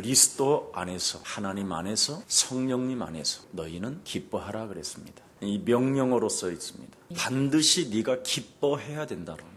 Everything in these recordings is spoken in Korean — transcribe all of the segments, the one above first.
그리스도 안에서, 하나님 안에서, 성령님 안에서 너희는 기뻐하라 그랬습니다. 이 명령어로 써 있습니다. 반드시 네가 기뻐해야 된다는 겁니다.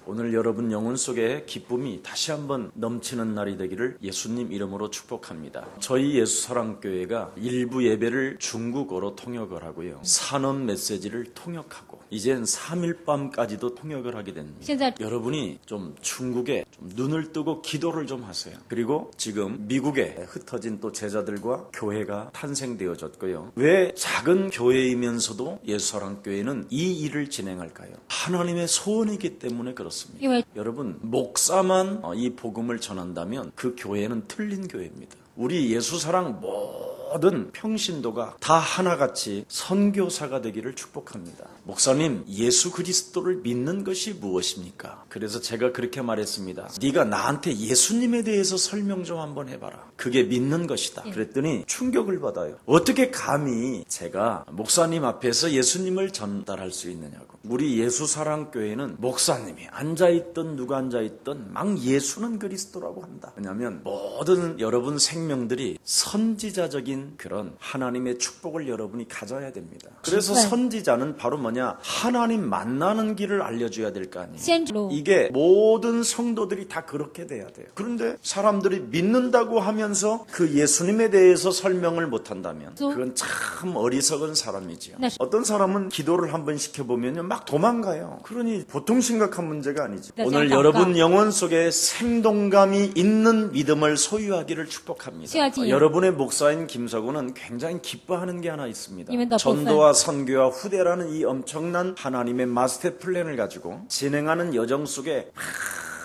오늘 여러분 영혼 속에 기쁨이 다시 한번 넘치는 날이 되기를 예수님 이름으로 축복합니다. 저희 예수사랑교회가 일부 예배를 중국어로 통역을 하고요, 산업 메시지를 통역하고 이젠 3일 밤까지도 통역을 하게 됩니다. 여러분이 좀 중국에 좀 눈을 뜨고 기도를 좀 하세요. 그리고 지금 미국에 흩어진 또 제자들과 교회가 탄생되어졌고요. 왜 작은 교회이면서도 예수사랑교회는 이 일을 진행할까요? 하나님의 소원이기 때문에 그렇습니다. 여러분, 목사만 이 복음을 전한다면 그 교회는 틀린 교회입니다. 우리 예수사랑 모든 평신도가 다 하나같이 선교사가 되기를 축복합니다. 목사님, 예수 그리스도를 믿는 것이 무엇입니까? 그래서 제가 그렇게 말했습니다. 네가 나한테 예수님에 대해서 설명 좀 한번 해봐라. 그게 믿는 것이다. 그랬더니 충격을 받아요. 어떻게 감히 제가 목사님 앞에서 예수님을 전달할 수 있느냐고. 우리 예수사랑교회는 목사님이 앉아있든 누가 앉아있든 막 예수는 그리스도라고 한다. 왜냐하면 모든 여러분 생명들이 선지자적인 그런 하나님의 축복을 여러분이 가져야 됩니다. 그래서 선지자는 바로 뭐냐? 하나님 만나는 길을 알려줘야 될 거 아니에요. 이게 모든 성도들이 다 그렇게 돼야 돼요. 그런데 사람들이 믿는다고 하면서 그 예수님에 대해서 설명을 못한다면 그건 참 어리석은 사람이지요. 어떤 사람은 기도를 한번 시켜보면 막 도망가요. 그러니 보통 심각한 문제가 아니죠. 오늘 여러분 영혼 속에 생동감이 있는 믿음을 소유하기를 축복합니다. 여러분의 목사인 김석우는 굉장히 기뻐하는 게 하나 있습니다. 전도와 선교와 후대라는 이 엄청난 하나님의 마스터 플랜을 가지고 진행하는 여정 속에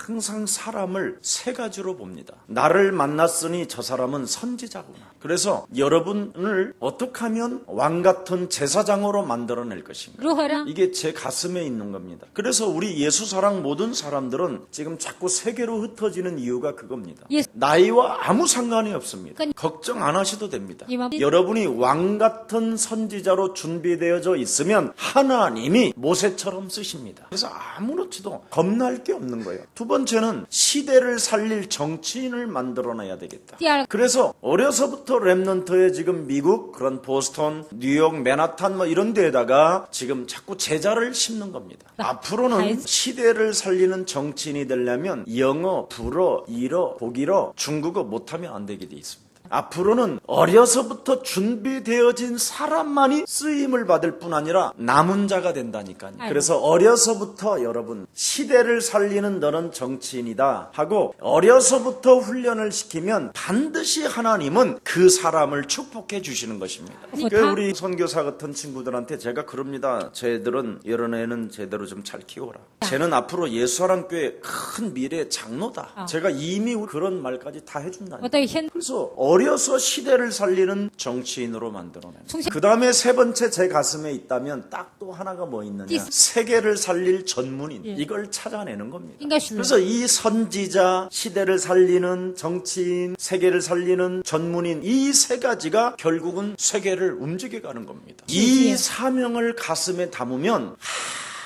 항상 사람을 세 가지로 봅니다. 나를 만났으니 저 사람은 선지자구나. 그래서 여러분을 어떻게 하면 왕 같은 제사장으로 만들어낼 것인가. 이게 제 가슴에 있는 겁니다. 그래서 우리 예수사랑 모든 사람들은 지금 자꾸 세계로 흩어지는 이유가 그겁니다. 나이와 아무 상관이 없습니다. 걱정 안 하셔도 됩니다. 여러분이 왕 같은 선지자로 준비되어져 있으면 하나님이 모세처럼 쓰십니다. 그래서 아무렇지도 겁날 게 없는 거예요. 두 번째는 시대를 살릴 정치인을 만들어내야 되겠다. 그래서 어려서부터 랩넌트에 지금 미국, 그런 보스턴, 뉴욕, 맨하탄 뭐 이런 데에다가 지금 자꾸 제자를 심는 겁니다. 앞으로는 시대를 살리는 정치인이 되려면 영어, 불어, 일어, 독일어, 중국어 못하면 안 되게 돼 있습니다. 앞으로는 어려서부터 준비되어진 사람만이 쓰임을 받을 뿐 아니라 남은 자가 된다니까요. 그래서 어려서부터 여러분 시대를 살리는 너는 정치인이다 하고 어려서부터 훈련을 시키면 반드시 하나님은 그 사람을 축복해 주시는 것입니다. 그러니까 우리 선교사 같은 친구들한테 제가 그럽니다. 쟤들은 이런 애는 제대로 좀 잘 키워라. 쟤는 앞으로 예수사랑교회 큰 미래의 장로다. 제가 이미 그런 말까지 다 해준다니까. 그래서 어려서 시대를 살리는 정치인으로 만들어냅니다. 그 다음에 세 번째 제 가슴에 있다면 딱 또 하나가 뭐 있느냐. 세계를 살릴 전문인. 이걸 찾아내는 겁니다. 그래서 이 선지자, 시대를 살리는 정치인, 세계를 살리는 전문인 이 세 가지가 결국은 세계를 움직여가는 겁니다. 이 사명을 가슴에 담으면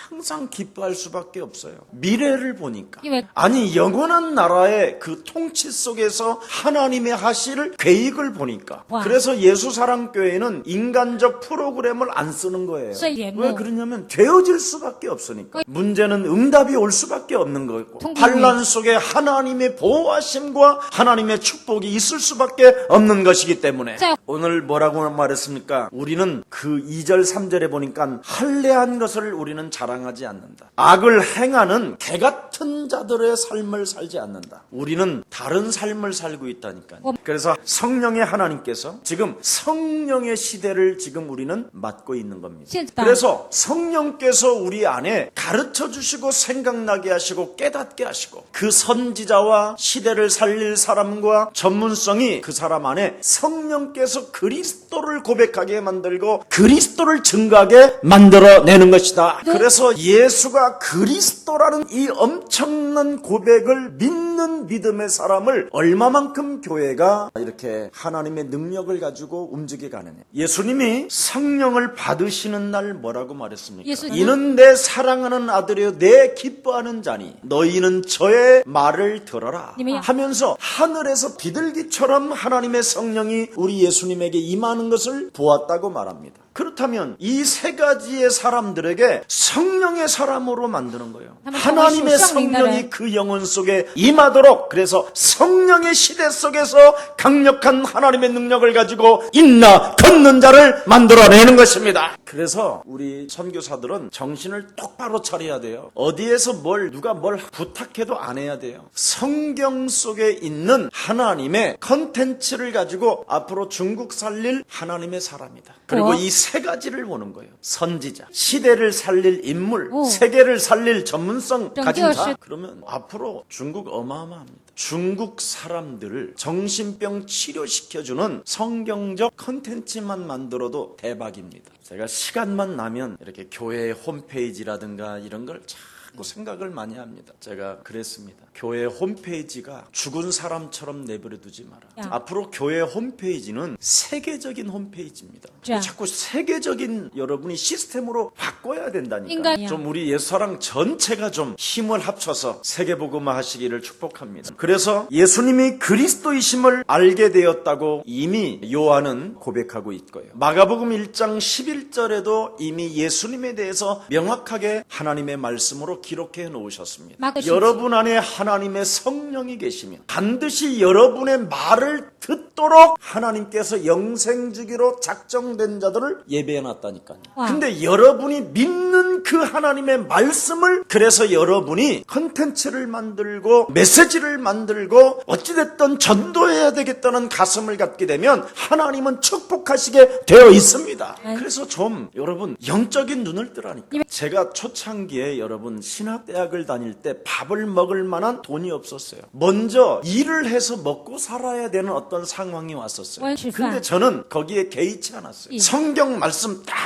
항상 기뻐할 수밖에 없어요. 미래를 보니까. 아니 영원한 나라의 그 통치 속에서 하나님의 하실 계획을 보니까. 그래서 예수사랑교회는 인간적 프로그램을 안 쓰는 거예요. 왜 그러냐면 되어질 수밖에 없으니까. 문제는 응답이 올 수밖에 없는 거고 환난 속에 하나님의 보호하심과 하나님의 축복이 있을 수밖에 없는 것이기 때문에 오늘 뭐라고 말했습니까? 우리는 그 2절 3절에 보니까 할례한 것을 우리는 자랑하지 않는다. 악을 행하는 개 같은 자들의 삶을 살지 않는다. 우리는 다른 삶을 살고 있다니까요. 그래서 성령의 하나님께서 지금 성령의 시대를 지금 우리는 맞고 있는 겁니다. 그래서 성령께서 우리 안에 가르쳐 주시고 생각나게 하시고 깨닫게 하시고 그 선지자와 시대를 살릴 사람과 전문성이 그 사람 안에 성령께서 그리스도를 고백하게 만들고 그리스도를 증거하게 만들어내는 것이다. 그래서 예수가 그리스도라는 이 엄청난 고백을 믿는 믿음의 사람을 얼마만큼 교회가 이렇게 하나님의 능력을 가지고 움직여 가느냐. 예수님이 성령을 받으시는 날 뭐라고 말했습니까? 이는 내 사랑하는 아들이요 내 기뻐하는 자니 너희는 저의 말을 들어라 하면서 하늘에서 비둘기처럼 하나님의 성령이 우리 예수님에게 임하는 것을 보았다고 말합니다. 그렇다면 이 세 가지의 사람들에게 성령의 사람으로 만드는 거예요. 하나님의 성령이 그 영혼 속에 임하도록, 그래서 성령의 시대 속에서 강력한 하나님의 능력을 가지고 인나 걷는 자를 만들어내는 것입니다. 그래서 우리 선교사들은 정신을 똑바로 차려야 돼요. 어디에서 누가 뭘 부탁해도 안 해야 돼요. 성경 속에 있는 하나님의 컨텐츠를 가지고 앞으로 중국 살릴 하나님의 사람이다. 그리고 이 세 가지를 보는 거예요. 선지자, 시대를 살릴 인물, 세계를 살릴 전문성 가진 자. 그러면 앞으로 중국 어마어마합니다. 중국 사람들을 정신병 치료시켜주는 성경적 컨텐츠만 만들어도 대박입니다. 제가 시간만 나면 이렇게 교회 홈페이지라든가 이런 걸 자꾸 생각을 많이 합니다. 제가 그랬습니다. 교회 홈페이지가 죽은 사람처럼 내버려두지 마라. 앞으로 교회 홈페이지는 세계적인 홈페이지입니다. 자꾸 세계적인 여러분이 시스템으로 바꿔야 된다니까. 좀 우리 예수사랑 전체가 좀 힘을 합쳐서 세계복음화 하시기를 축복합니다. 그래서 예수님이 그리스도이심을 알게 되었다고 이미 요한은 고백하고 있고요. 마가복음 1장 11절에도 이미 예수님에 대해서 명확하게 하나님의 말씀으로 기록해 놓으셨습니다. 여러분 안에 하나님의 성령이 계시면 반드시 여러분의 말을 듣도록 하나님께서 영생 주기로 작정된 자들을 예배해 놨다니까요. 근데 여러분이 믿는 그 하나님의 말씀을, 그래서 여러분이 컨텐츠를 만들고 메시지를 만들고 어찌됐든 전도해야 되겠다는 가슴을 갖게 되면 하나님은 축복하시게 되어 있습니다. 그래서 좀 여러분 영적인 눈을 뜨라니까. 제가 초창기에 여러분 신학대학을 다닐 때 밥을 먹을 만한 돈이 없었어요. 먼저 일을 해서 먹고 살아야 되는 어떤 상황이 왔었어요. 근데 저는 거기에 개의치 않았어요. 성경 말씀 딱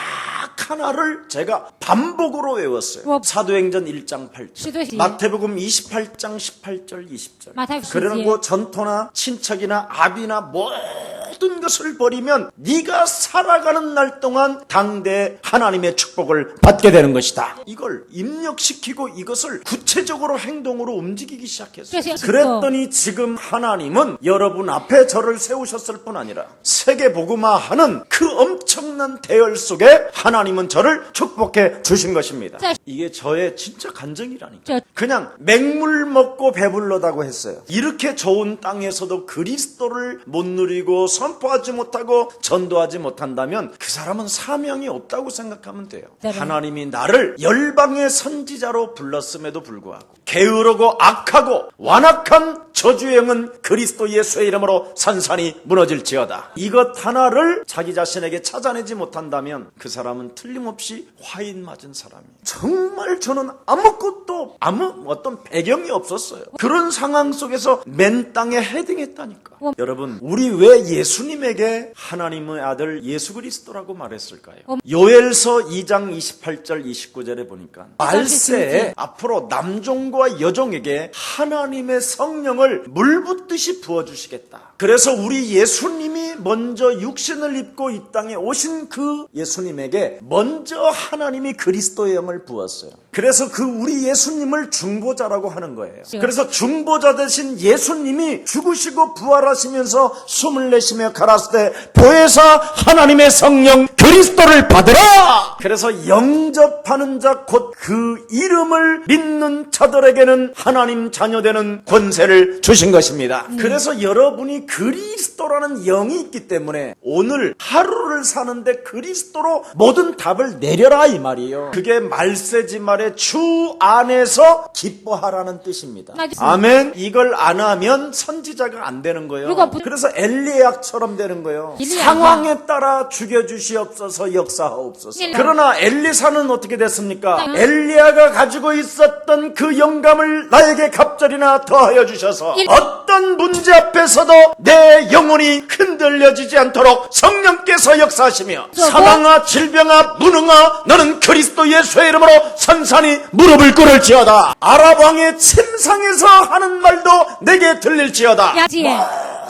하나를 제가 반복으로 외웠어요. 사도행전 1장 8절, 마태복음 28장 18절 20절. 그러고 전토나 친척이나 아비나 모든 것을 버리면 네가 살아가는 날 동안 당대 하나님의 축복을 받게 되는 것이다. 이걸 입력시키고 이것을 구체적으로 행동으로 움직이기 시작했어요. 그랬더니 지금 하나님은 여러분 앞에 저를 세우셨을 뿐 아니라 세계복음화하는 그 엄청난 대열 속에 하나님은 저를 축복해 주신 것입니다. 이게 저의 진짜 간증이라니까. 그냥 맹물 먹고 배불러다고 했어요. 이렇게 좋은 땅에서도 그리스도를 못 누리고 선포하지 못하고 전도하지 못한다면 그 사람은 사명이 없다고 생각하면 돼요. 하나님이 나를 열방의 선지자로 불렀음에도 불구하고 게으르고 악하고 완악한 저주행은 그리스도 예수의 이름으로 산산이 무너질지어다. 이것 하나를 자기 자신에게 찾아내지 못한다면 그 사람은 틀림없이 화인 맞은 사람이에요. 정말 저는 아무것도 아무 어떤 배경이 없었어요. 그런 상황 속에서 맨 땅에 헤딩했다니까. 여러분, 우리 왜 예수님에게 하나님의 아들 예수 그리스도라고 말했을까요? 요엘서 2장 28절 29절에 보니까 말세에 앞으로 남종과 여종에게 하나님의 성령을 물 붓듯이 부어주시겠다. 그래서 우리 예수님이 먼저 육신을 입고 이 땅에 오신 그 예수님에게 먼저 하나님이 그리스도의 영을 부었어요. 그래서 그 우리 예수님을 중보자라고 하는 거예요. 그래서 중보자 되신 예수님이 죽으시고 부활하시면서 숨을 내쉬며 가라사대 때 보혜사 하나님의 성령 그리스도를 받으라. 그래서 영접하는 자 곧 그 이름을 믿는 자들에게는 하나님 자녀되는 권세를 주신 것입니다. 그래서 여러분이 그리스도라는 영이 있기 때문에 오늘 하루를 사는데 그리스도로 모든 답을 내려라 이 말이에요. 그게 말세지 말의 주 안에서 기뻐하라는 뜻입니다. 아멘. 이걸 안 하면 선지자가 안 되는 거예요. 그래서 엘리야처럼 되는 거예요. 상황에 따라 죽여주시옵소서 역사하옵소서. 그러나 엘리사는 어떻게 됐습니까? 엘리야가 가지고 있었던 그 영감을 나에게 갑절이나 더하여 주셔서 어떤 어떤 문제 앞에서도 내 영혼이 흔들려지지 않도록 성령께서 역사하시며 사망아 질병아 무능아 너는 그리스도 예수의 이름으로 산산이 무릎을 꿇을지어다. 아랍 왕의 침상에서 하는 말도 내게 들릴지어다.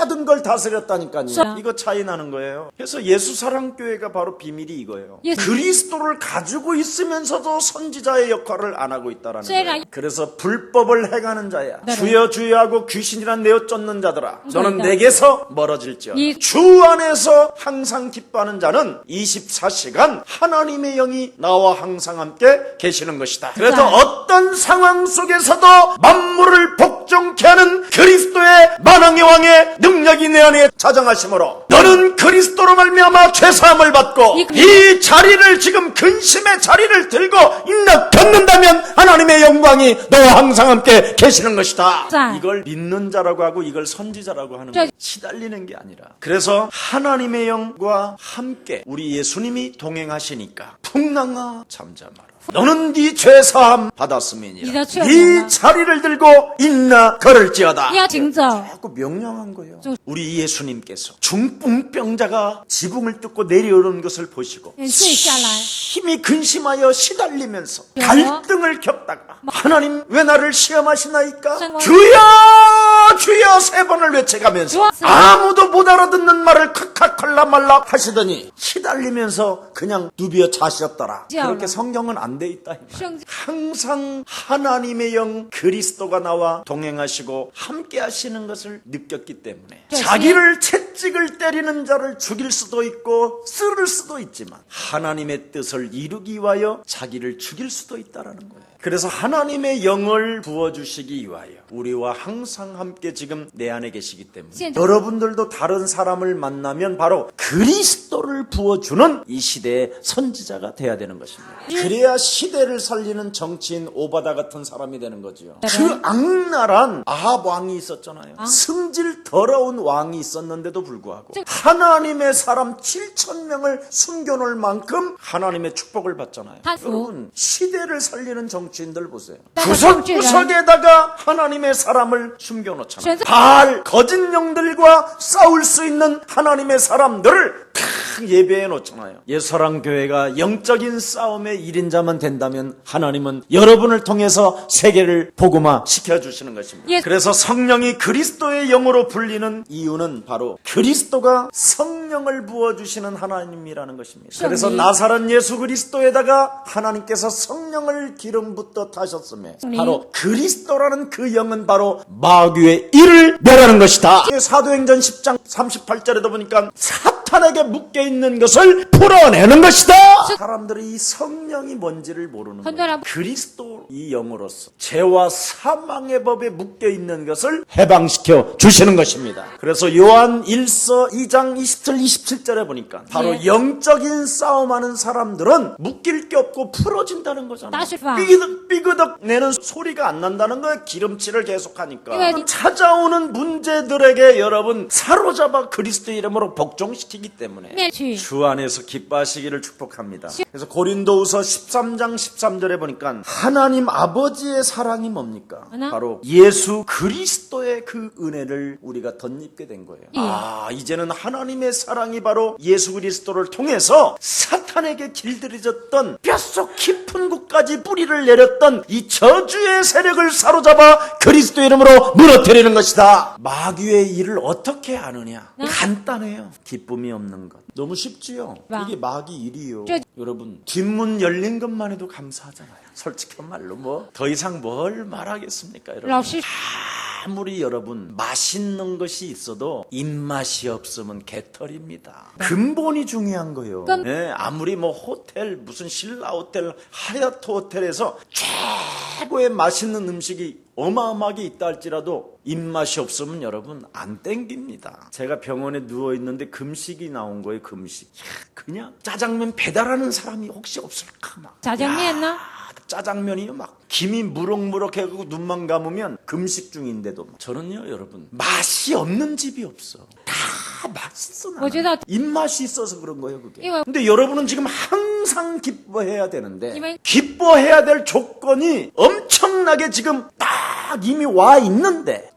모든 걸 다스렸다니까요. 이거 차이 나는 거예요. 그래서 예수사랑교회가 바로 비밀이 이거예요. 그리스도를 가지고 있으면서도 선지자의 역할을 안 하고 있다라는 거예요. 그래서 불법을 행하는 자야, 주여 주여 하고 귀신이란 내어 쫓는 자들아, 너는 내게서 멀어질지어다. 주 안에서 항상 기뻐하는 자는 24시간 하나님의 영이 나와 항상 함께 계시는 것이다. 그래서 어떤 상황 속에서도 만물을 복종케 하는 그리스도의 만왕의 왕의 능력이 내 안에 자정하심으로 너는 그리스도로 말미암아 죄사함을 받고 이 자리를 지금 근심의 자리를 들고 인나 겪는다면 하나님의 영광이 너와 항상 함께 계시는 것이다. 이걸 믿는 자라고 하고 이걸 선지자라고 하는 거예요. 시달리는 게 아니라. 그래서 하나님의 영과 함께 우리 예수님이 동행하시니까 풍랑아 잠잠하라. 너는 네 죄사함 받았음이니라. 이 자리를 들고 인나 걸을지어다. 자꾸 명령한 거예요. 우리 예수님께서 중풍병자가 지붕을 뚫고 내려오는 것을 보시고 힘이 근심하여 시달리면서 갈등을 겪다가 하나님 왜 나를 시험하시나이까? 주여 주여 세 번을 외쳐가면서 아무도 못 알아듣는 말을 칵칵콜라말라 하시더니 시달리면서 그냥 누비어 자셨더라. 그렇게 성경은 안 돼 있다. 항상 하나님의 영 그리스도가 나와 동행하시고 함께 하시는 것을 느꼈기 때문에 자기를 채찍을 때리는 자를 죽일 수도 있고 쓸을 수도 있지만 하나님의 뜻을 이루기 위하여 자기를 죽일 수도 있다라는 거예요. 그래서 하나님의 영을 부어주시기 위하여 우리와 항상 함께 지금 내 안에 계시기 때문에 여러분들도 다른 사람을 만나면 바로 그리스도를 부어주는 이 시대의 선지자가 돼야 되는 것입니다. 그래야 시대를 살리는 정치인 오바다 같은 사람이 되는 거죠. 그 악랄한 아합 왕이 있었잖아요. 승질 더러운 왕이 있었는데도 불구하고 하나님의 사람 7,000명을 숨겨놓을 만큼 하나님의 축복을 받잖아요. 여러분 시대를 살리는 정치인들 보세요. 구석구석에다가 하나님의 사람을 숨겨놓잖아요. 바알 거짓 영들과 싸울 수 있는 하나님의 사람들을 탁 예배해 놓잖아요. 예수사랑교회가 영적인 싸움의 1인자만 된다면 하나님은 여러분을 통해서 세계를 복음화 시켜주시는 것입니다. 그래서 성령이 그리스도의 영으로 불리는 이유는 바로 그리스도가 성령을 부어주시는 하나님이라는 것입니다. 그래서 나사렛 예수 그리스도에다가 하나님께서 성령을 기름붓어 타셨음에 바로 그리스도라는 그 영은 바로 마귀의 일을 멸하는 것이다. 사도행전 10장 38절에도 보니까 사탄에게 묶여있는 것을 풀어내는 것이다. 사람들이 이 성령이 뭔지를 모르는 거예요. 그리스도 이 영으로서 죄와 사망의 법에 묶여있는 것을 해방시켜 주시는 것입니다. 그래서 요한 1서 2장 27, 27절에 보니까 바로 영적인 싸움하는 사람들은 묶일 게 없고 풀어진다는 거잖아요. 삐그덕 내는 소리가 안 난다는 거예요. 기름칠을 계속하니까. 찾아오는 문제들에게 여러분 사로잡아 그리스도 이름으로 복종시키기 때문에 주 안에서 기뻐하시기를 축복합니다. 그래서 고린도후서 13장 13절에 보니까 하나님 아버지의 사랑이 뭡니까? 바로 예수 그리스도의 그 은혜를 우리가 덧입게 된 거예요. 이제는 하나님의 사랑이 바로 예수 그리스도를 통해서 사탄에게 길들여졌던 뼛속 깊은 곳까지 뿌리를 내렸던 이 저주의 세력을 사로잡아 그리스도의 이름으로 무너뜨리는 것이다. 마귀의 일을 어떻게 아느냐? 간단해요. 기쁨이 없는 것. 너무 쉽지요? 이게 마귀 일이요. 여러분 뒷문 열린 것만 해도 감사하잖아요. 솔직한 말로 뭐 더 이상 뭘 말하겠습니까? 여러분 아무리 여러분 맛있는 것이 있어도 입맛이 없으면 개털입니다. 근본이 중요한 거예요. 아무리 뭐 호텔 무슨 신라 호텔 하얏트 호텔에서 최고의 맛있는 음식이 어마어마하게 있다 할지라도 입맛이 없으면 여러분 안 땡깁니다. 제가 병원에 누워있는데 금식이 나온 거예요. 금식. 그냥 짜장면 배달하는 사람이 혹시 없을까 막. 짜장면 짜장면이요 막 김이 무럭무럭 해가지고 눈만 감으면 금식 중인데도 저는요 여러분 맛이 없는 집이 없어. 다 맛있어. 입맛이 있어서 그런 거예요 그게. 근데 여러분은 지금 항상 기뻐해야 되는데 기뻐해야 될 조건이 엄청나게 지금 딱 이미 와 있는데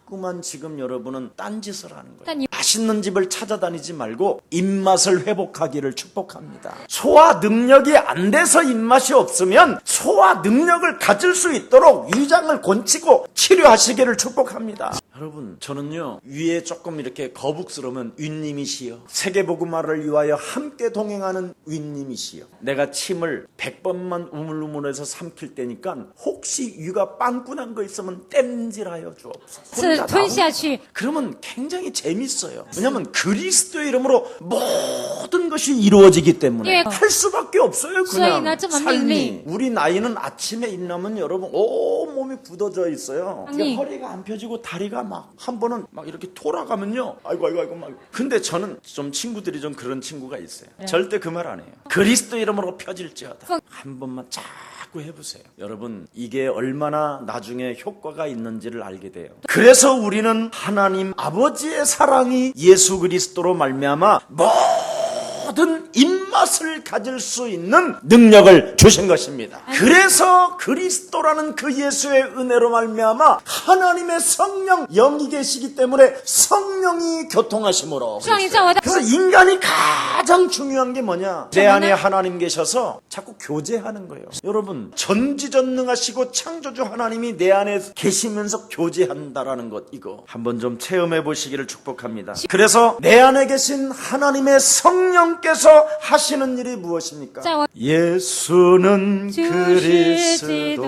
자꾸만 지금 여러분은 딴짓을 하는 거예요. 但你 맛있는 집을 찾아다니지 말고 입맛을 회복하기를 축복합니다. 소화 능력이 안 돼서 입맛이 없으면 소화 능력을 가질 수 있도록 위장을 곤치고 치료하시기를 축복합니다. 여러분, 저는요, 위에 조금 이렇게 거북스러우면 윗님이시여, 세계복음화를 위하여 함께 동행하는 윗님이시여, 내가 침을 100번만 우물우물해서 삼킬 때니까 혹시 위가 빵꾸난 거 있으면 땜질하여 주옵소서. 是吞下去， 그러면 굉장히 재밌어요. 왜냐하면 그리스도의 이름으로 모든 것이 이루어지기 때문에 예. 할 수밖에 없어요. 그냥 所以呢，这么命 삶이. 令。 우리 나이는 아침에 일어나면 여러분 온 몸이 굳어져 있어요. 아니. 허리가 안 펴지고 다리가 막 한 번은 막 이렇게 돌아가면요. 아이고 막. 근데 저는 좀 친구들이 좀 그런 친구가 있어요. 절대 그 말 안 해요. 그리스도 이름으로 펴질지어다. 한 번만 자꾸 해보세요. 여러분, 이게 얼마나 나중에 효과가 있는지를 알게 돼요. 그래서 우리는 하나님 아버지의 사랑이 예수 그리스도로 말미암아 모든 입맛을 가질 수 있는 능력을 주신 것입니다. 그래서 그리스도라는 그 예수의 은혜로 말미암아 하나님의 성령 영이 계시기 때문에 성령이 교통하심으로. 上一站我在 그래서 인간이 가장 중요한 게 뭐냐? 내 안에 하나님 계셔서 자꾸 교제하는 거예요. 여러분, 전지전능하시고 창조주 하나님이 내 안에 계시면서 교제한다라는 것, 이거 한번 좀 체험해 보시기를 축복합니다. 그래서 내 안에 계신 하나님의 성령께서 하시는 일이 무엇입니까? 在我 예수는 就是 그리스도. 基督。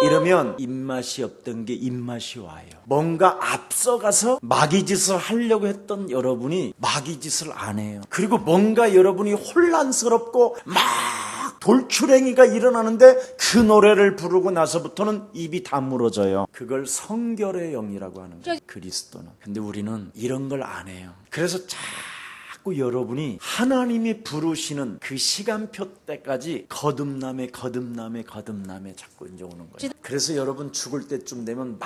이러면 입맛이 없던 게 입맛이 와요. 뭔가 앞서가서 마귀짓을 하려고 했던 여러분이 마귀짓을 안 해요. 그리고 뭔가 여러분이 혼란스럽고 막 돌출행위가 일어나는데 그 노래를 부르고 나서부터는 입이 다물어져요. 그걸 성결의 영이라고 하는 거예요. 그리스도는. 근데 우리는 이런 걸 안 해요. 그래서 자꾸 여러분이 하나님이 부르시는 그 시간표 때까지 거듭남에 자꾸 이제 오는 거예요. 그래서 여러분 죽을 때쯤 되면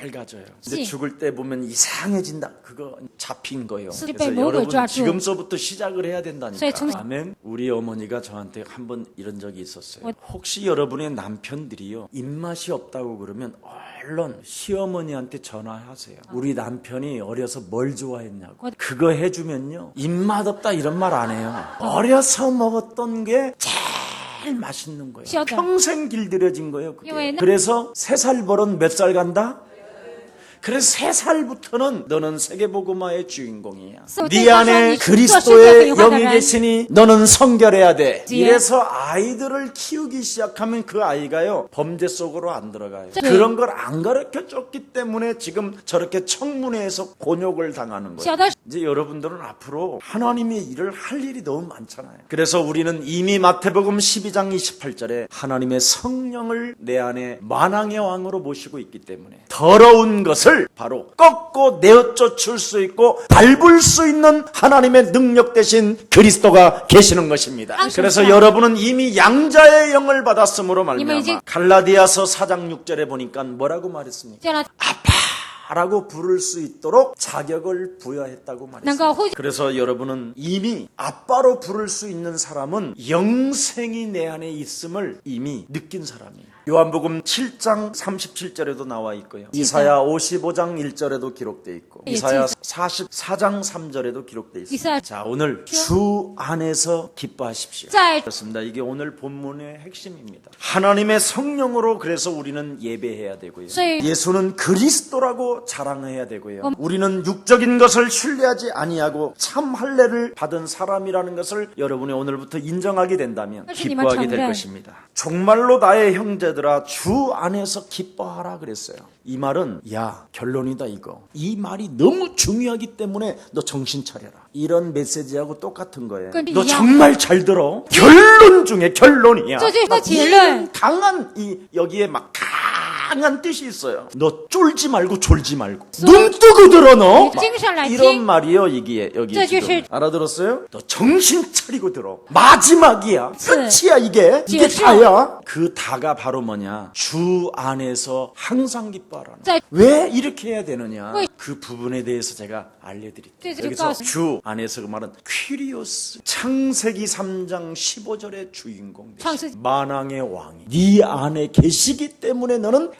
맑아져요. 근데 죽을 때 보면 이상해진다. 그거 잡힌 거예요. 그래서 여러분 지금서부터 시작을 해야 된다니까. 아멘. 우리 어머니가 저한테 한번 이런 적이 있었어요. 혹시 여러분의 남편들이요 입맛이 없다고 그러면 얼른 시어머니한테 전화하세요. 우리 남편이 어려서 뭘 좋아했냐고. 그거 해주면요 입맛 없다 이런 말 안 해요. 어려서 먹었던 게 제일 맛있는 거예요. 평생 길들여진 거예요. 그게. 그래서 3살 버릇 몇 살 간다? 그래서 3살부터는 너는 세계복음화의 주인공이야. 네 안에 그리스도의 영이 계시니 너는 성결해야 돼. 이래서 아이들을 키우기 시작하면 그 아이가요 범죄 속으로 안 들어가요. 그런 걸 안 가르쳐 줬기 때문에 지금 저렇게 청문회에서 곤욕을 당하는 거예요. 이제 여러분들은 앞으로 하나님의 일을 할 일이 너무 많잖아요. 그래서 우리는 이미 마태복음 12장 28절에 하나님의 성령을 내 안에 만왕의 왕으로 모시고 있기 때문에 더러운 것을 바로 꺾고 내어쫓을 수 있고 밟을 수 있는 하나님의 능력 대신 그리스도가 계시는 것입니다. 그래서 여러분은 이미 양자의 영을 받았으므로 말미암아 갈라디아서 4장 6절에 보니까 뭐라고 말했습니까? 아빠라고 부를 수 있도록 자격을 부여했다고 말했습니다. 그래서 여러분은 이미 아빠로 부를 수 있는 사람은 영생이 내 안에 있음을 이미 느낀 사람이에요. 요한복음 7장 37절에도 나와 있고요. 이사야 55장 1절에도 기록되어 있고 이사야 44장 3절에도 기록되어 있습니다. 자, 오늘 주 안에서 기뻐하십시오. 그렇습니다. 이게 오늘 본문의 핵심입니다. 하나님의 성령으로 그래서 우리는 예배해야 되고요. 예수는 그리스도라고 자랑해야 되고요. 우리는 육적인 것을 신뢰하지 아니하고 참 할례를 받은 사람이라는 것을 여러분이 오늘부터 인정하게 된다면 기뻐하게 될 것입니다. 정말로 나의 형제들아 주 안에서 기뻐하라 그랬어요. 이 말은 야 결론이다 이거. 이 말이 너무 중요하기 때문에 너 정신 차려라. 이런 메시지하고 똑같은 거예요. 너 정말 잘 들어. 결론 중에 결론이야. 강한 여기에 막 강한 뜻이 있어요. 너 쫄지 말고 졸지 말고 눈 뜨고 들어 너. 이런 말이요 이게 여기 지금 알아들었어요? 너 정신 차리고 들어. 마지막이야. 끝이야 이게. 이게 다야. 그 다가 바로 뭐냐? 주 안에서 항상 기뻐하라는. 왜 이렇게 해야 되느냐? 그 부분에 대해서 제가 알려드릴게요. 여기서 주 안에서 그 말은 퀴리오스. 창세기 3장 15절의 주인공 되시 만왕의 왕이 네 안에 계시기 때문에 너는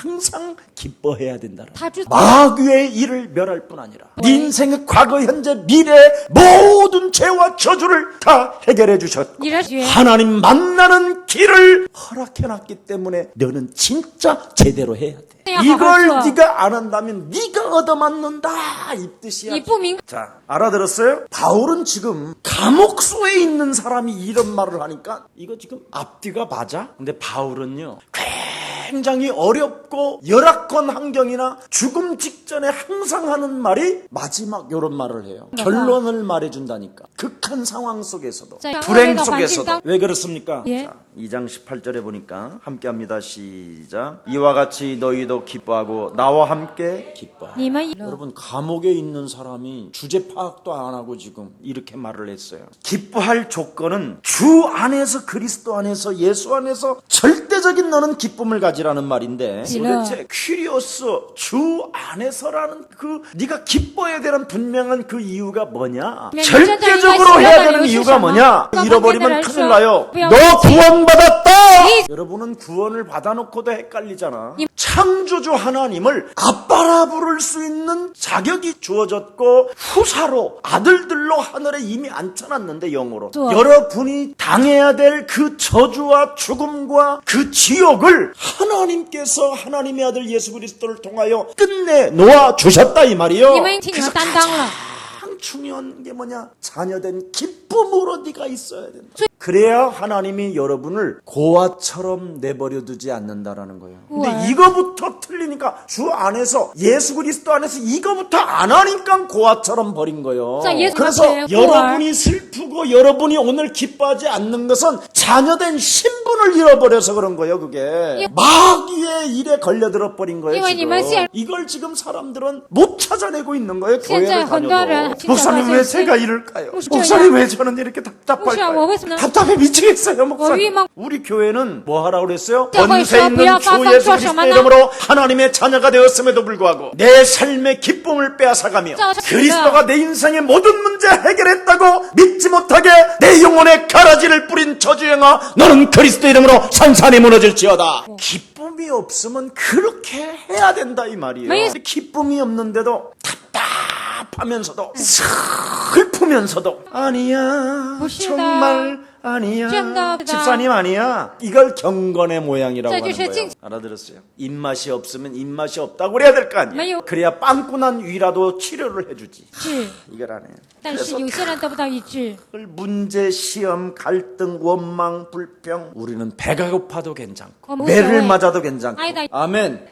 항상 기뻐해야 된다. 他知道 마귀의 일을 멸할 뿐 아니라 네 인생의 과거, 현재, 미래 모든 죄와 저주를 다 해결해 주셨고 你的血 하나님 만나는 길을 허락해놨기 때문에 너는 진짜 제대로 해야 돼. 이걸 네가 안 한다면 네가 얻어맞는다 이 뜻이야. 你不明 자, 알아들었어요? 바울은 지금 감옥소에 있는 사람이 이런 말을 하니까 이거 지금 앞뒤가 맞아? 근데 바울은요 굉장히 어렵고 열악한 환경이나 죽음 직전에 항상 하는 말이 마지막 이런 말을 해요. 결론을 말해준다니까. 극한 상황 속에서도 불행 속에서도. 왜 그렇습니까? 예. 자, 2장 18절에 보니까 함께합니다. 시작. 이와 같이 너희도 기뻐하고 나와 함께 기뻐하라. 你们 여러분 감옥에 있는 사람이 주제 파악도 안 하고 지금 이렇게 말을 했어요. 기뻐할 조건은 주 안에서 그리스도 안에서 예수 안에서 절대적인 너는 기쁨을 가지라는 말인데 도대체 퀴리오스 주 안에서라는 그 네가 기뻐해야 되는 분명한 그 이유가 뭐냐? 절대적으로 해야 되는 이유가 뭐냐? 잃어버리면 큰일 나요. 너 구원받았다! 여러분은 구원을 받아놓고도 헷갈리잖아. 창조주 하나님을 아빠라 부를 수 있는 자격이 주어졌고 후사로 아들들로 하늘에 이미 앉혀놨는데 영으로 여러분이 당해야 될 그 저주와 죽음과 그 지옥을 하나님께서 하나님의 아들 예수 그리스도를 통하여 끝내 놓아 주셨다 이 말이요. 你们替你们担当了。 가장 중요한 게 뭐냐? 자녀된 기쁨으로 네가 있어야 된다. 그래야 하나님이 여러분을 고아처럼 내버려 두지 않는다라는 거예요. 근데 이거부터 틀리니까 주 안에서 예수 그리스도 안에서 이거부터 안 하니까 고아처럼 버린 거예요. 그래서 여러분이 슬프고 여러분이 오늘 기뻐하지 않는 것은 자녀된 신분을 잃어버려서 그런 거예요. 그게 마귀의 일에 걸려들어 버린 거예요. 지금. 이걸 지금 사람들은 못 찾아내고 있는 거예요. 교회를 다녀도. 목사님 왜 제가 이럴까요? 목사님 왜 저는 이렇게 답답할까요? 답답해 미치겠어요, 목사님. 우리 교회는 뭐 하라고 그랬어요? 권세 있는 주 예수 그리스도의 이름으로 하나님의 자녀가 되었음에도 불구하고 내 삶의 기쁨을 빼앗아가며 그리스도가 내 인생의 모든 문제 해결했다고 믿지 못하게 내 영혼에 가라지를 뿌린 저주영아 너는 그리스도 이름으로 산산이 무너질지어다. 기쁨이 없으면 그렇게 해야 된다 이 말이에요. 근데 기쁨이 없는데도 답답하면서도 슬프면서도 아니야 정말 아니야 집사님 아니야 이걸 경건의 모양이라고 하는 거예요. 알아들었어요? 입맛이 없으면 입맛이 없다고 그래야 될 거 아니에요. 그래야 빵꾸난 위라도 치료를 해주지. 이걸 안 해요. 그래서 문제, 시험, 갈등, 원망, 불평 우리는 배가 고파도 괜찮고 매를 맞아도 괜찮고 아멘.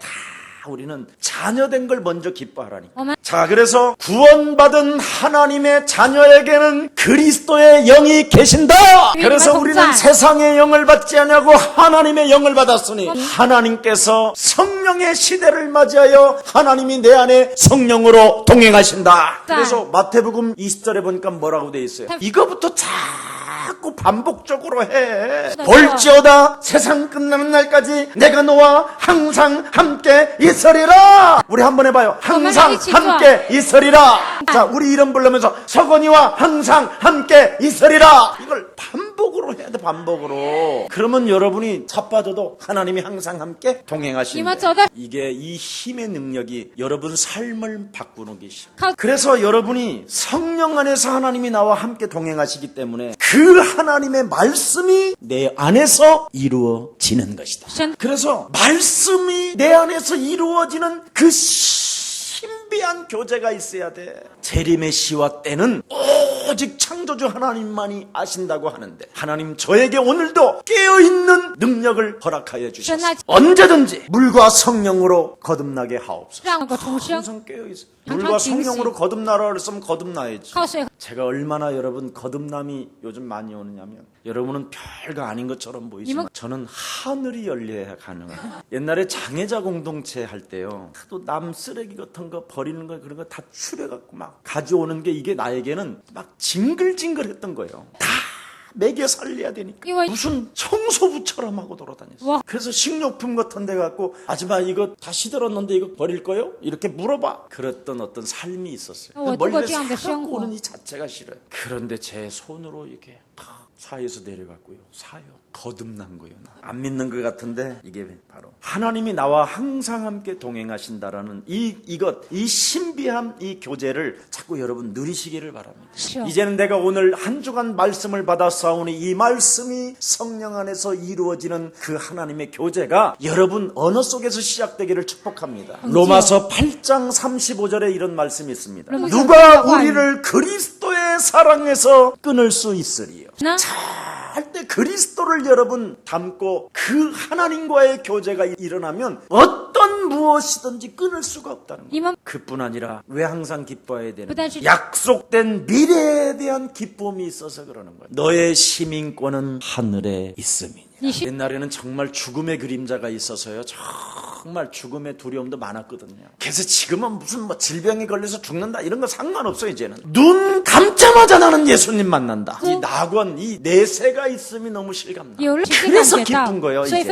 우리는 자녀된 걸 먼저 기뻐하라니까. 자, 그래서 구원받은 하나님의 자녀에게는 그리스도의 영이 계신다. 그래서 우리는 세상의 영을 받지 않냐고 하나님의 영을 받았으니 하나님께서 성령의 시대를 맞이하여 하나님이 내 안에 성령으로 동행하신다. 그래서 마태복음 20절에 보니까 뭐라고 돼 있어요? 이거부터 자꾸 반복적으로 해. 볼지어다 세상 끝나는 날까지 내가 너와 항상 함께 있으리라. 우리 한번 해봐요. 항상 함께 있으리라. 자, 우리 이름 부르면서 서건이와 항상 함께 있으리라. 이걸 반복으로 해야 돼. 반복으로. 그러면 여러분이 자빠져도 하나님이 항상 함께 동행하신다. 이게 이 힘의 능력이 여러분 삶을 바꾸는 것이죠. 그래서 여러분이 성령 안에서 하나님이 나와 함께 동행하시기 때문에 그 하나님의 말씀이 내 안에서 이루어지는 것이다. 그래서 말씀이 내 안에서 이루어지는 그 신비한 교제가 있어야 돼. 재림의 시와 때는 오직 창조주 하나님만이 아신다고 하는데 하나님 저에게 오늘도 깨어있는 능력을 허락하여 주셨습니다. 언제든지 물과 성령으로 거듭나게 하옵소서. 항상 깨어있어요. 물과 성령으로 거듭나라 그랬으면 거듭나야지. 제가 얼마나 여러분 거듭남이 요즘 많이 오느냐면 여러분은 별거 아닌 것처럼 보이지만 저는 하늘이 열려야 가능해요. 옛날에 장애자 공동체 할 때요. 또 남 쓰레기 같은 거 버리는 거 그런 거 다 추려갖고 막 가져오는 게 이게 나에게는 막 징글징글했던 거예요. 다 먹여 살려야 되니까 무슨 청소부처럼 하고 돌아다녔어. 그래서 식료품 같은 데 갖고 아줌마 이거 다 시들었는데 이거 버릴 거요? 이렇게 물어봐. 그랬던 어떤 삶이 있었어요. 멀리서 갖고 오는 이 자체가 싫어요. 그런데 제 손으로 이렇게 다 사에서 내려갔고요. 사요. 거듭난 거예요. 안 믿는 것 같은데 이게 바로 하나님이 나와 항상 함께 동행하신다라는 이 신비한 이 교제를 자꾸 여러분 누리시기를 바랍니다. 이제는 내가 오늘 한 주간 말씀을 받아 싸우니 이 말씀이 성령 안에서 이루어지는 그 하나님의 교제가 여러분 언어 속에서 시작되기를 축복합니다. 로마서 8장 35절에 이런 말씀이 있습니다. 누가 우리를 그리스도의 사랑에서 끊을 수 있으리요. 절대 그리스도를 여러분 담고 그 하나님과의 교제가 일어나면 어떤 무엇이든지 끊을 수가 없다는 거예요. 그뿐 아니라 왜 항상 기뻐해야 되는 거예요? 약속된 미래에 대한 기쁨이 있어서 그러는 거예요. 너의 시민권은 하늘에 있음이니. 옛날에는 정말 죽음의 그림자가 있어서요. 정말 죽음의 두려움도 많았거든요. 그래서 지금은 무슨 질병에 걸려서 죽는다 이런 거 상관없어요. 이제는 눈 감자마자 나는 예수님 만난다. 이 낙원, 이 내세가 있음이 너무 실감나. 그래서 기쁜 거예요. 이제.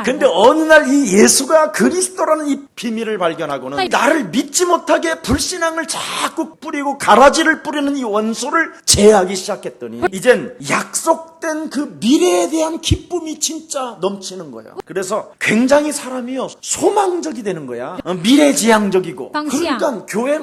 근데 어느 날 이 예수가 그리스도라는 이 비밀을 발견하고는 나를 믿지 못하게 불신앙을 자꾸 뿌리고 가라지를 뿌리는 이 원소를 제하기 시작했더니 이젠 약속된 그 미래에 대한 기쁨이 진짜 넘치는 거예요. 그래서 굉장히 사람이요 소망적이 되는 거야. 미래지향적이고. 그러니까 교회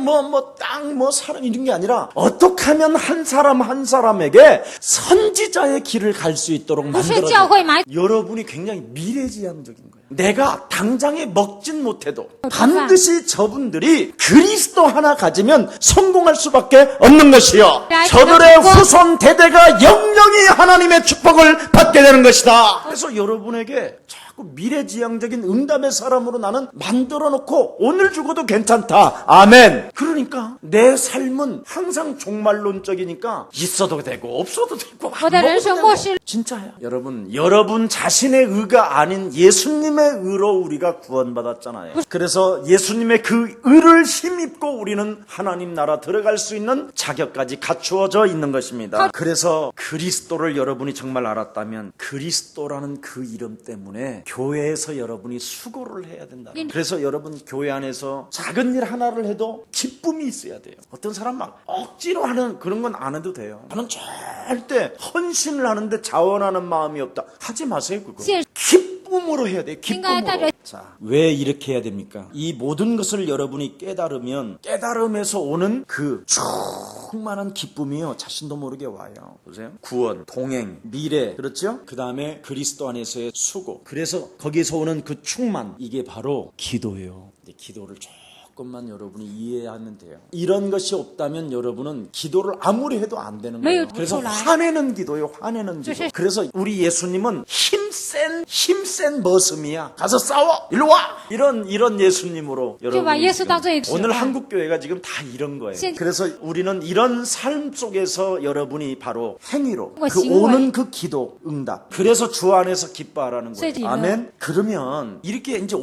땅 사람 이런 게 아니라 어떻게 하면 한 사람 한 사람에게 선지자의 길을 갈 수 있도록 만들어줘. 여러분이 굉장히 미래지향적인 거예요. 내가 당장에 먹진 못해도 반드시 저분들이 그리스도 하나 가지면 성공할 수밖에 없는 것이요. 저들의 후손 대대가 영영이 하나님의 축복을 받게 되는 것이다. 그래서 여러분에게 자꾸 미래지향적인 응답의 사람으로 나는 만들어 놓고 오늘 죽어도 괜찮다. 아멘. 그러니까 내 삶은 항상 종말론적이니까 있어도 되고 없어도 되고 진짜야. 여러분 자신의 의가 아닌 예수님의 의로 우리가 구원받았잖아요. 그래서 예수님의 그 의를 힘입고 우리는 하나님 나라 들어갈 수 있는 자격까지 갖추어져 있는 것입니다. 그래서 그리스도를 여러분이 정말 알았다면 그리스도라는 그 이름 때문에 교회에서 여러분이 수고를 해야 된다. 그래서 여러분 교회 안에서 작은 일 하나를 해도 기쁨이 있어야 돼요. 어떤 사람 막 억지로 하는 그런 건 안 해도 돼요. 저는 절대 헌신을 하는데 자원하는 마음이 없다. 하지 마세요. 그거. 기쁨으로 해야 돼요. 기쁨으로. 자, 왜 이렇게 해야 됩니까? 이 모든 것을 여러분이 깨달으면 깨달음에서 오는 그 충만한 기쁨이요. 자신도 모르게 와요. 보세요. 구원, 동행, 미래. 그렇죠? 그 다음에 그리스도 안에서의 수고. 그래서 거기서 오는 그 충만. 이게 바로 기도예요. 기도를 조금만 여러분이 이해하면 돼요. 이런 것이 없다면 여러분은 기도를 아무리 해도 안 되는 거예요. 그래서 화내는 기도예요. 화내는 기도. 그래서 우리 예수님은 힘센 머슴이야. 가서 싸워. 일로 와. 이런 예수님으로 여러분 오늘 한국 교회가 지금 다 이런 거예요. 그래서 우리는 이런 삶 속에서 여러분이 바로 행위로 그 오는 그 기도 응답. 그래서 주 안에서 기뻐하라는 거예요. 아멘. 그러면 이렇게 이제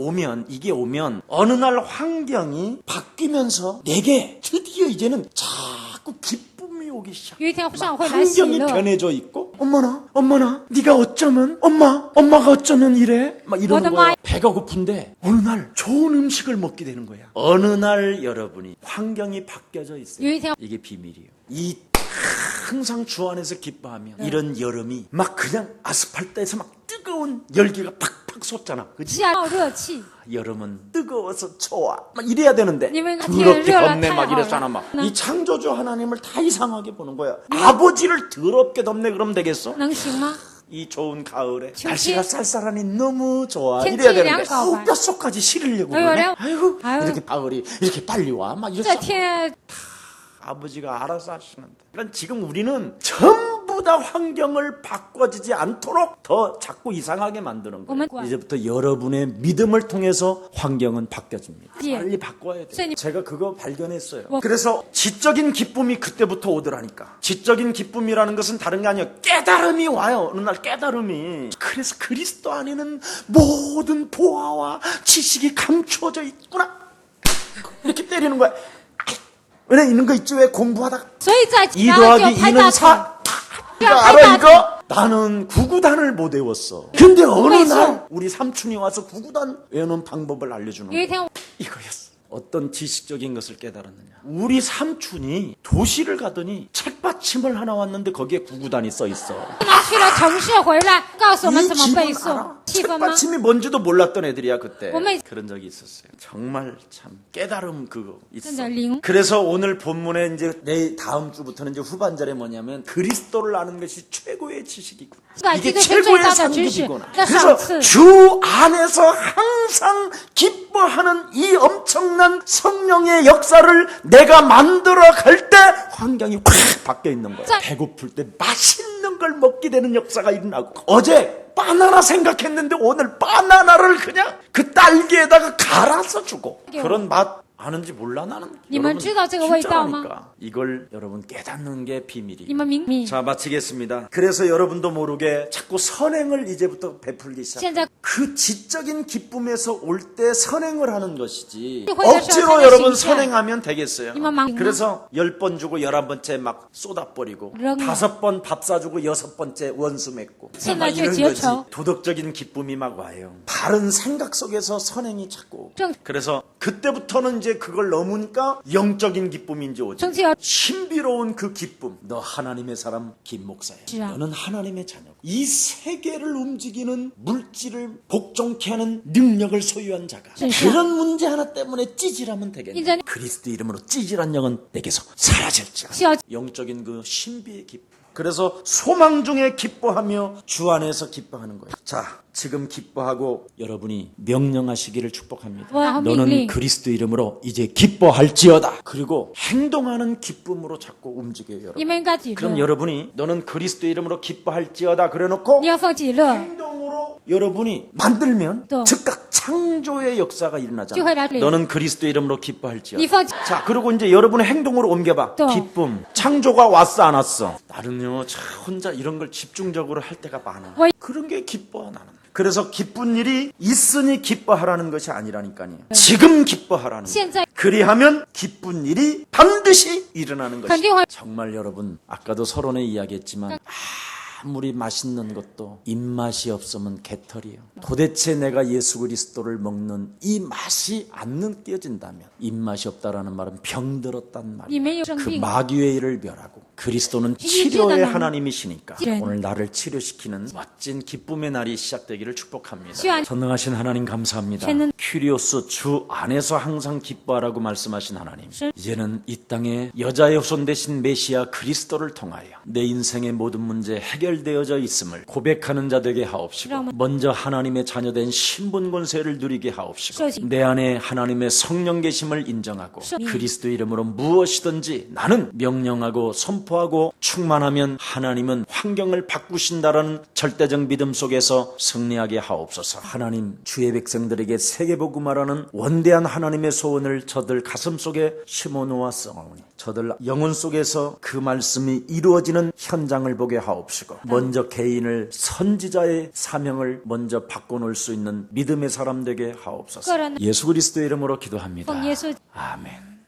이게 오면 어느 날 환경이 바뀌면서 내게 드디어 이제는 자꾸 기쁨이 오기 시작해. 환경이 변해져 있고 엄마나 네가 어쩌면 엄마가 어쩌면 이래 막 이러는 거야. 배가 고픈데 어느 날 좋은 음식을 먹게 되는 거야. 어느 날 여러분이 환경이 바뀌어져 있어요. 이게 비밀이에요. 이 항상 주 안에서 기뻐하면 이런 여름이 막 그냥 아스팔트에서 막 뜨거운 열기가 팍팍 솟잖아. 그치? 여름은 뜨거워서 좋아 막 이래야 되는데 더럽게 덥네 막 이랬잖아. 막 이 창조주 하나님을 다 이상하게 보는 거야. 아버지를 더럽게 덥네 그러면 되겠어? 이 좋은 가을에 날씨가 쌀쌀하니 너무 좋아 이래야 되는데 뼛속까지 시리려고 그러네. 아이고 이렇게 가을이 이렇게 빨리 와 막 이랬어. 아버지가 알아서 하시는데. 그러니까 지금 우리는 전부 다 환경을 바꿔지지 않도록 더 자꾸 이상하게 만드는 거예요. 이제부터 여러분의 믿음을 통해서 환경은 바뀌어집니다. 빨리 바꿔야 돼요. 제가 그거 발견했어요. 그래서 지적인 기쁨이 그때부터 오더라니까. 지적인 기쁨이라는 것은 다른 게 아니에요. 깨달음이 와요. 어느 날 깨달음이. 그래서 그리스도 안에는 모든 보화와 지식이 감추어져 있구나. 이렇게 때리는 거야. 은혜 있는 거 있죠? 왜 공부하다가 2 더하기 2는 4 알아 이거? 나는 구구단을 못 외웠어. 근데 어느 날 우리 삼촌이 와서 구구단 외우는 방법을 알려주는 거야. 이거였어. 어떤 지식적인 것을 깨달았느냐. 우리 삼촌이 도시를 가더니 책받침을 하나 왔는데 거기에 구구단이 써 있어. 去了城市回来，告诉我们 이 怎么背 집은 诵 알아. ，气氛吗？ 책받침이 뭔지도 몰랐던 애들이야 그때. 어머. 그런 적이 있었어요. 정말 참 깨달음 그거 있어. 진짜 링. 그래서 오늘 본문에 이제 내 다음 주부터는 이제 후반절에 뭐냐면 그리스도를 아는 것이 최고의 지식이구나. 이게 이게 최고의 최고의 지식. 상급이구나. 그래서 그래서 주 안에서 항상 기뻐하는 이 엄청난 성령의 역사를 내가 만들어 갈 때 환경이 확 바뀌어 있는 거야. 배고플 때 맛있는 걸 먹게 되는 역사가 일어나고, 어제 바나나 생각했는데 오늘 바나나를 그냥 그 딸기에다가 갈아서 주고, 그런 맛 아는지 몰라 나는. 你们知道这个味道吗？ 진짜라니까. 이걸 여러분 깨닫는 게 你 비밀이에요. 们明 자, 마치겠습니다. 그래서 여러분도 모르게 자꾸 선행을 이제부터 베풀기 시작. 现在 그 지적인 기쁨에서 올 때 선행을 하는 것이지, 회사에서 억지로 하는 여러분 것이니까. 선행하면 되겠어요. 이만 막- 그래서 10번 주고 11번째 막 쏟아버리고, 그런 거. 5번 밥 사주고 6번째 원수 맺고, 막 생각이 이런 거지. 지어쳐. 도덕적인 기쁨이 막 와요. 바른 생각 속에서 선행이 자꾸. 좀- 그래서 그때부터는 이제 그걸 넘으니까 영적인 기쁨이 이제 오죠. 정치가 신비로운 그 기쁨. 너 하나님의 사람 김 목사야. 지야. 너는 하나님의 자녀. 이 세계를 움직이는 물질을 복종케 하는 능력을 소유한 자가, 진짜. 그런 문제 하나 때문에 찌질하면 되겠네. 이제- 그리스도 이름으로 찌질한 영은 내게서 사라질지라. 시어 영적인 그 신비의 기쁨. 그래서 소망 중에 기뻐하며 주 안에서 기뻐하는 거예요. 자, 지금 기뻐하고 여러분이 명령하시기를 축복합니다. 와, 너는命令 그리스도 이름으로 이제 기뻐할지어다. 그리고 행동하는 기쁨으로 자꾸 움직여요, 你 여러분. 们应该喜 그럼 乐， 여러분이 너는 그리스도 이름으로 기뻐할지어다 그래놓고 你要放喜乐， 행동으로 여러분이 만들면 또. 즉각 창조의 역사가 일어나잖아. 就会来临 너는 그리스도 이름으로 기뻐할지어다. 你放 자, 그리고 이제 여러분의 행동으로 옮겨봐. 또. 기쁨. 창조가 왔어, 안 왔어? 나는요, 참 혼자 이런 걸 집중적으로 할 때가 많아. 왜? 그런 게 기뻐, 나는. 그래서 기쁜 일이 있으니 기뻐하라는 것이 아니라니까요. 지금 기뻐하라는 거예요. 现在 그리하면 기쁜 일이 반드시 일어나는 것이. 肯定会 정말 여러분, 아까도 서론에 이야기했지만 아무리 맛있는 것도 입맛이 없으면 개털이에요. 도대체 내가 예수 그리스도를 먹는 이 맛이 안 느껴진다면, 입맛이 없다라는 말은 병들었단 你 말이에요. 没有生 그 病， 마귀의 일을 멸하고 그리스도는 치유의 치료의 하나님. 하나님이시니까 네. 오늘 나를 치료시키는 멋진 기쁨의 날이 시작되기를 축복합니다. 시원. 전능하신 하나님 감사합니다. 저는- 큐리오스, 주 안에서 항상 기뻐하라고 말씀하신 하나님, 시- 이제는 이 땅에 여자의 후손 되신 메시아 그리스도를 통하여 내 인생의 모든 문제 해결되어져 있음을 고백하는 자 되게 하옵시고, 그러면- 먼저 하나님의 자녀된 신분 권세를 누리게 하옵시고, 그러지. 내 안에 하나님의 성령 계심을 인정하고 그러지. 그리스도 이름으로 무엇이든지 나는 명령하고 선포하고 충만하면 하나님은 환경을 바꾸신다라는 절대적 믿음 속에서 승리하게 하옵소서. 하나님, 주의 백성들에게 세계복음화라는 원대한 하나님의 소원을 저들 가슴 속에 심어놓았사오니 저들 영혼 속에서 그 말씀이 이루어지는 현장을 보게 하옵시고, 먼저 개인을 선지자의 사명을 먼저 바꿔놓을 수 있는 믿음의 사람 되게 하옵소서. 그러나- 예수 그리스도 이름으로 기도합니다. 奉耶稣 아멘.